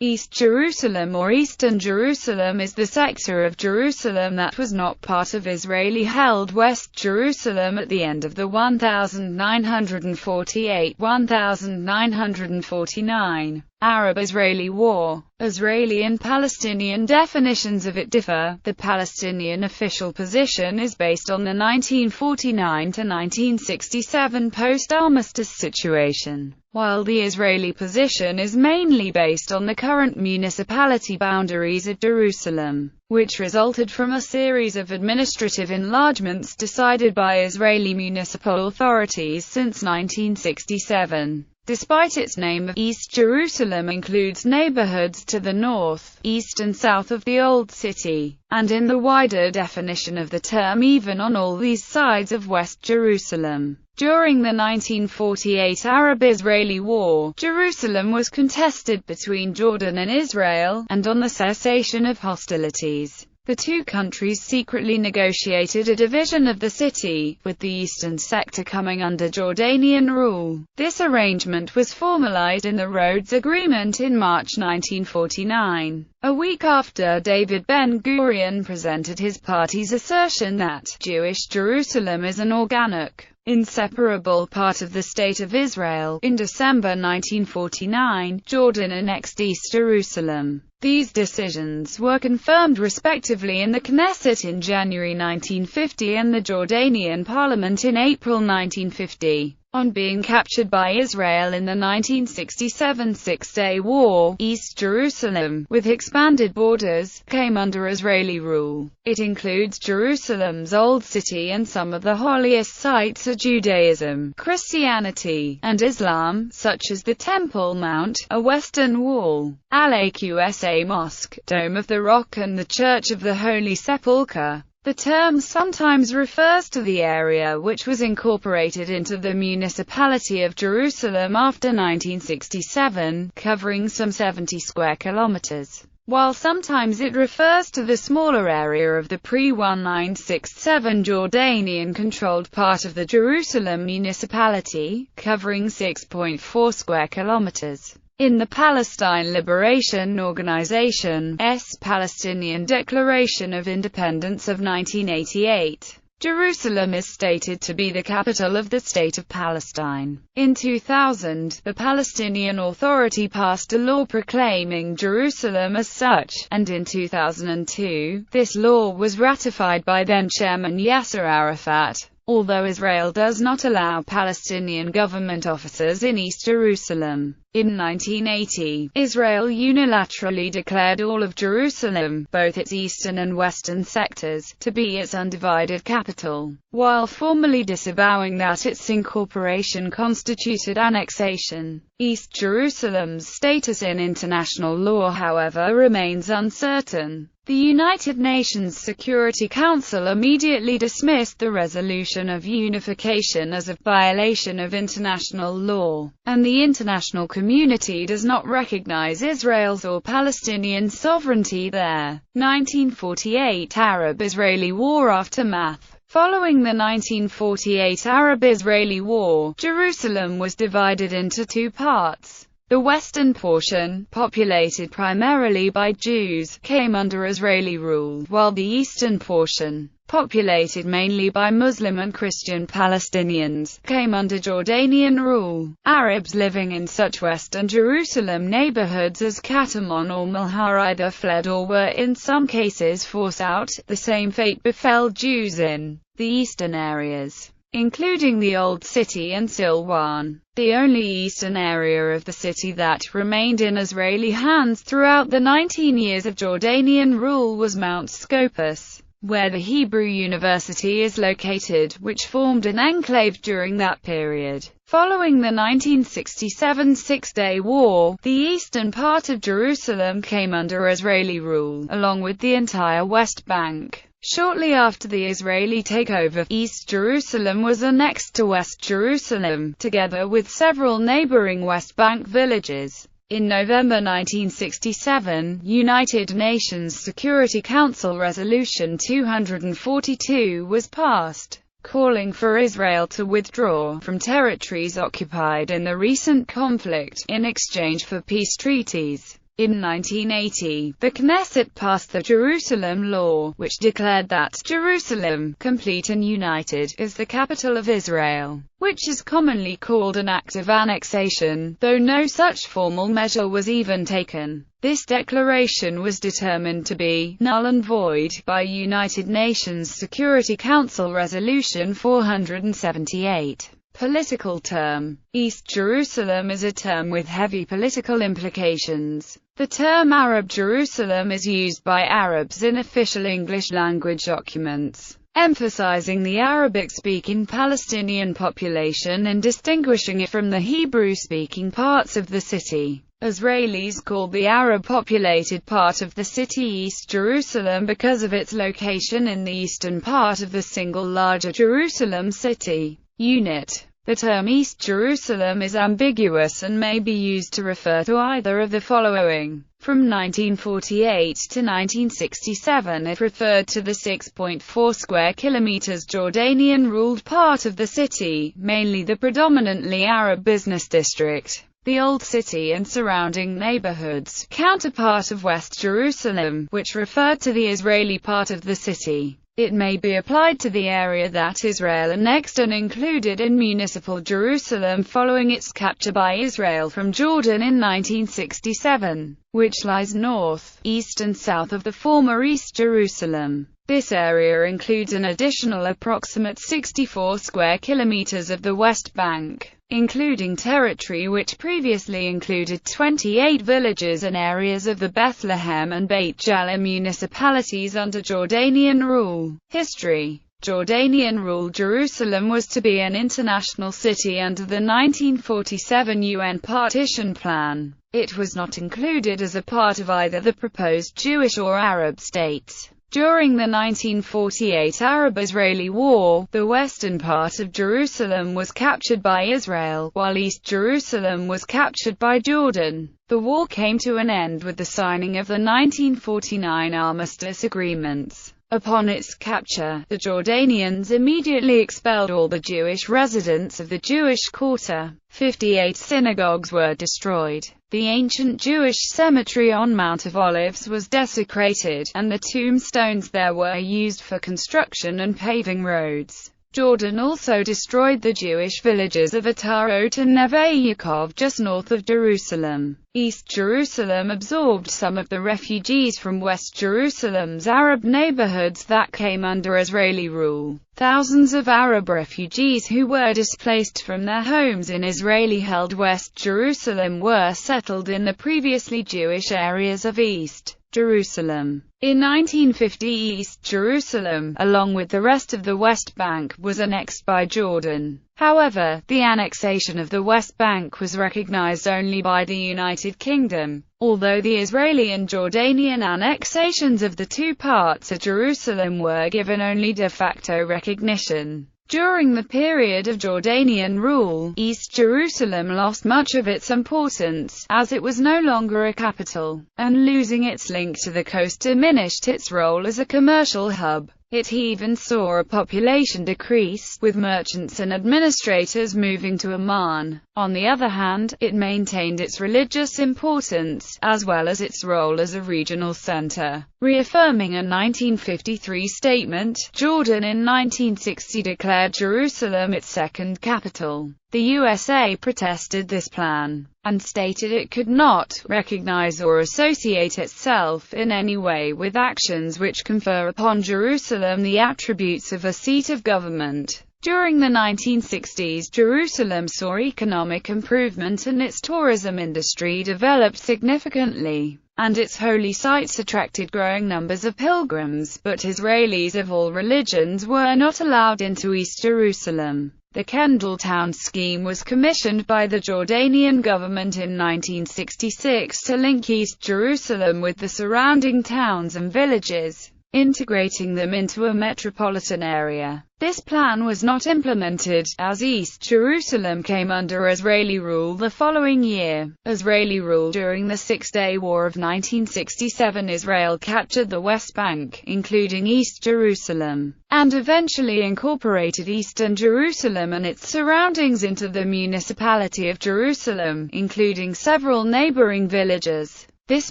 East Jerusalem or Eastern Jerusalem is the sector of Jerusalem that was not part of Israeli-held West Jerusalem at the end of the 1948–1949 Arab-Israeli War. Israeli and Palestinian definitions of it differ. The Palestinian official position is based on the 1949–1967 post-armistice situation, while the Israeli position is mainly based on the current municipality boundaries of Jerusalem, which resulted from a series of administrative enlargements decided by Israeli municipal authorities since 1967. Despite its name, East Jerusalem includes neighborhoods to the north, east and south of the Old City, and in the wider definition of the term even on all these sides of West Jerusalem. During the 1948 Arab-Israeli War, Jerusalem was contested between Jordan and Israel, and on the cessation of hostilities, the two countries secretly negotiated a division of the city, with the eastern sector coming under Jordanian rule. This arrangement was formalized in the Rhodes Agreement in March 1949, a week after David Ben-Gurion presented his party's assertion that Jewish Jerusalem is an organic, inseparable part of the State of Israel. In December 1949, Jordan annexed East Jerusalem. These decisions were confirmed respectively in the Knesset in January 1950 and the Jordanian parliament in April 1950. On being captured by Israel in the 1967 Six-Day War, East Jerusalem, with expanded borders, came under Israeli rule. It includes Jerusalem's Old City and some of the holiest sites of Judaism, Christianity, and Islam, such as the Temple Mount, a Western Wall, Al-Aqsa Mosque, Dome of the Rock and the Church of the Holy Sepulchre. The term sometimes refers to the area which was incorporated into the municipality of Jerusalem after 1967, covering some 70 square kilometers, while sometimes it refers to the smaller area of the pre-1967 Jordanian-controlled part of the Jerusalem municipality, covering 6.4 square kilometers. In the Palestine Liberation Organization's Palestinian Declaration of Independence of 1988, Jerusalem is stated to be the capital of the State of Palestine. In 2000, the Palestinian Authority passed a law proclaiming Jerusalem as such, and in 2002, this law was ratified by then-Chairman Yasser Arafat. Although Israel does not allow Palestinian government officers in East Jerusalem. In 1980, Israel unilaterally declared all of Jerusalem, both its eastern and western sectors, to be its undivided capital, while formally disavowing that its incorporation constituted annexation. East Jerusalem's status in international law, however, remains uncertain. The United Nations Security Council immediately dismissed the resolution of unification as a violation of international law, and the international community does not recognize Israel's or Palestinian sovereignty there. 1948 Arab-Israeli War aftermath. Following the 1948 Arab-Israeli War, Jerusalem was divided into two parts. The western portion, populated primarily by Jews, came under Israeli rule, while the eastern portion, populated mainly by Muslim and Christian Palestinians, came under Jordanian rule. Arabs living in such western Jerusalem neighborhoods as Katamon or Malhar either fled or were in some cases forced out. The same fate befell Jews in the eastern areas, including the Old City and Silwan. The only eastern area of the city that remained in Israeli hands throughout the 19 years of Jordanian rule was Mount Scopus, where the Hebrew University is located, which formed an enclave during that period. Following the 1967 Six-Day War, the eastern part of Jerusalem came under Israeli rule, along with the entire West Bank. Shortly after the Israeli takeover, East Jerusalem was annexed to West Jerusalem, together with several neighboring West Bank villages. In November 1967, United Nations Security Council Resolution 242 was passed, calling for Israel to withdraw from territories occupied in the recent conflict, in exchange for peace treaties. In 1980, the Knesset passed the Jerusalem Law, which declared that Jerusalem, complete and united, is the capital of Israel, which is commonly called an act of annexation, though no such formal measure was even taken. This declaration was determined to be null and void by United Nations Security Council Resolution 478. Political term. East Jerusalem is a term with heavy political implications. The term Arab Jerusalem is used by Arabs in official English language documents, emphasizing the Arabic-speaking Palestinian population and distinguishing it from the Hebrew-speaking parts of the city. Israelis call the Arab-populated part of the city East Jerusalem because of its location in the eastern part of the single larger Jerusalem city unit. The term East Jerusalem is ambiguous and may be used to refer to either of the following. From 1948 to 1967 it referred to the 6.4 square kilometers Jordanian-ruled part of the city, mainly the predominantly Arab business district, the Old City and surrounding neighborhoods, counterpart of West Jerusalem, which referred to the Israeli part of the city. It may be applied to the area that Israel annexed and included in municipal Jerusalem following its capture by Israel from Jordan in 1967, which lies north, east and south of the former East Jerusalem. This area includes an additional approximate 64 square kilometers of the West Bank, including territory which previously included 28 villages and areas of the Bethlehem and Beit Jala municipalities under Jordanian rule. History. Jordanian rule. Jerusalem was to be an international city under the 1947 UN partition plan. It was not included as a part of either the proposed Jewish or Arab states. During the 1948 Arab-Israeli War, the western part of Jerusalem was captured by Israel, while East Jerusalem was captured by Jordan. The war came to an end with the signing of the 1949 armistice agreements. Upon its capture, the Jordanians immediately expelled all the Jewish residents of the Jewish quarter. 58 synagogues were destroyed. The ancient Jewish cemetery on Mount of Olives was desecrated, and the tombstones there were used for construction and paving roads. Jordan also destroyed the Jewish villages of Atarot and Neve Yaakov just north of Jerusalem. East Jerusalem absorbed some of the refugees from West Jerusalem's Arab neighborhoods that came under Israeli rule. Thousands of Arab refugees who were displaced from their homes in Israeli-held West Jerusalem were settled in the previously Jewish areas of East Jerusalem. In 1950 East Jerusalem, along with the rest of the West Bank, was annexed by Jordan. However, the annexation of the West Bank was recognized only by the United Kingdom, although the Israeli and Jordanian annexations of the two parts of Jerusalem were given only de facto recognition. During the period of Jordanian rule, East Jerusalem lost much of its importance, as it was no longer a capital, and losing its link to the coast diminished its role as a commercial hub. It even saw a population decrease, with merchants and administrators moving to Amman. On the other hand, it maintained its religious importance, as well as its role as a regional center. Reaffirming a 1953 statement, Jordan in 1960 declared Jerusalem its second capital. The USA protested this plan, and stated it could not recognize or associate itself in any way with actions which confer upon Jerusalem the attributes of a seat of government. During the 1960s, Jerusalem saw economic improvement and its tourism industry developed significantly, and its holy sites attracted growing numbers of pilgrims, but Israelis of all religions were not allowed into East Jerusalem. The Kendall Town scheme was commissioned by the Jordanian government in 1966 to link East Jerusalem with the surrounding towns and villages, integrating them into a metropolitan area. This plan was not implemented, as East Jerusalem came under Israeli rule the following year. Israeli rule. During the Six-Day War of 1967, Israel captured the West Bank, including East Jerusalem, and eventually incorporated Eastern Jerusalem and its surroundings into the municipality of Jerusalem, including several neighboring villages. This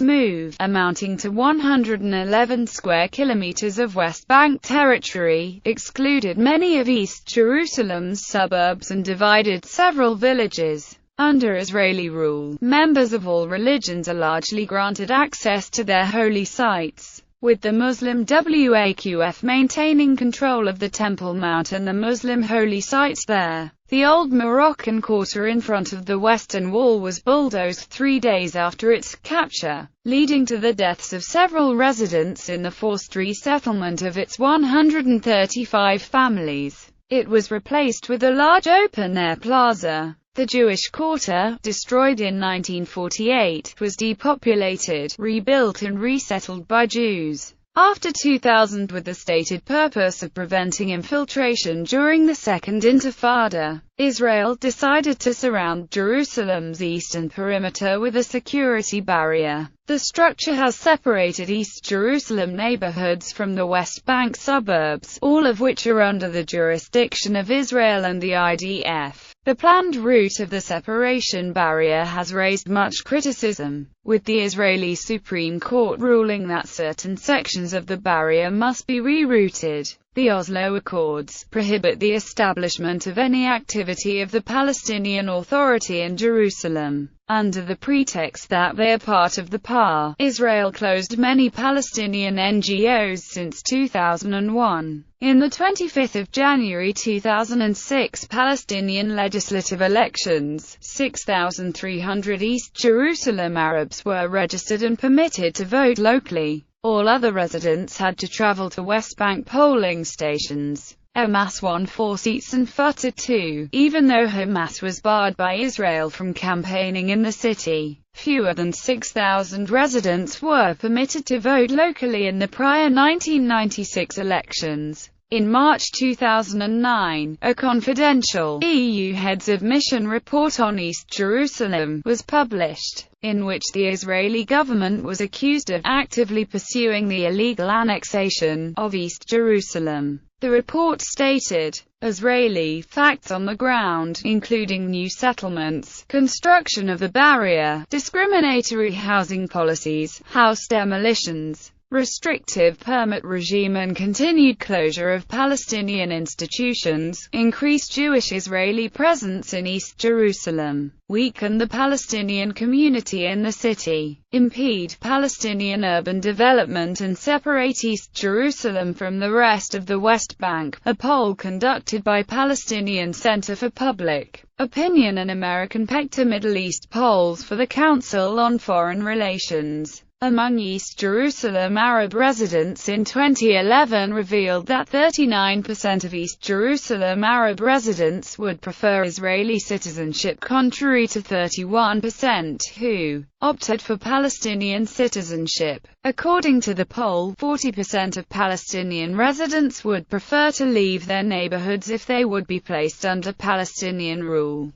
move, amounting to 111 square kilometers of West Bank territory, excluded many of East Jerusalem's suburbs and divided several villages. Under Israeli rule, members of all religions are largely granted access to their holy sites, with the Muslim Waqf maintaining control of the Temple Mount and the Muslim holy sites there. The old Moroccan quarter in front of the Western Wall was bulldozed 3 days after its capture, leading to the deaths of several residents in the forced resettlement of its 135 families. It was replaced with a large open-air plaza. The Jewish quarter, destroyed in 1948, was depopulated, rebuilt and resettled by Jews after 2000 with the stated purpose of preventing infiltration during the Second Intifada. Israel decided to surround Jerusalem's eastern perimeter with a security barrier. The structure has separated East Jerusalem neighborhoods from the West Bank suburbs, all of which are under the jurisdiction of Israel and the IDF. The planned route of the separation barrier has raised much criticism, with the Israeli Supreme Court ruling that certain sections of the barrier must be rerouted. The Oslo Accords prohibit the establishment of any activity of the Palestinian Authority in Jerusalem. Under the pretext that they are part of the PA, Israel closed many Palestinian NGOs since 2001. In the 25th of January 2006 Palestinian legislative elections, 6,300 East Jerusalem Arabs were registered and permitted to vote locally. All other residents had to travel to West Bank polling stations. Hamas won 4 seats and Fatah 2, even though Hamas was barred by Israel from campaigning in the city. Fewer than 6,000 residents were permitted to vote locally in the prior 1996 elections. In March 2009, a confidential EU Heads of Mission report on East Jerusalem was published, in which the Israeli government was accused of actively pursuing the illegal annexation of East Jerusalem. The report stated, Israeli facts on the ground, including new settlements, construction of the barrier, discriminatory housing policies, house demolitions, restrictive permit regime and continued closure of Palestinian institutions, increased Jewish-Israeli presence in East Jerusalem, weaken the Palestinian community in the city, impede Palestinian urban development and separate East Jerusalem from the rest of the West Bank. A poll conducted by Palestinian Center for Public Opinion and American Pector Middle East polls for the Council on Foreign Relations among East Jerusalem Arab residents in 2011 revealed that 39% of East Jerusalem Arab residents would prefer Israeli citizenship, contrary to 31% who opted for Palestinian citizenship. According to the poll, 40% of Palestinian residents would prefer to leave their neighborhoods if they would be placed under Palestinian rule.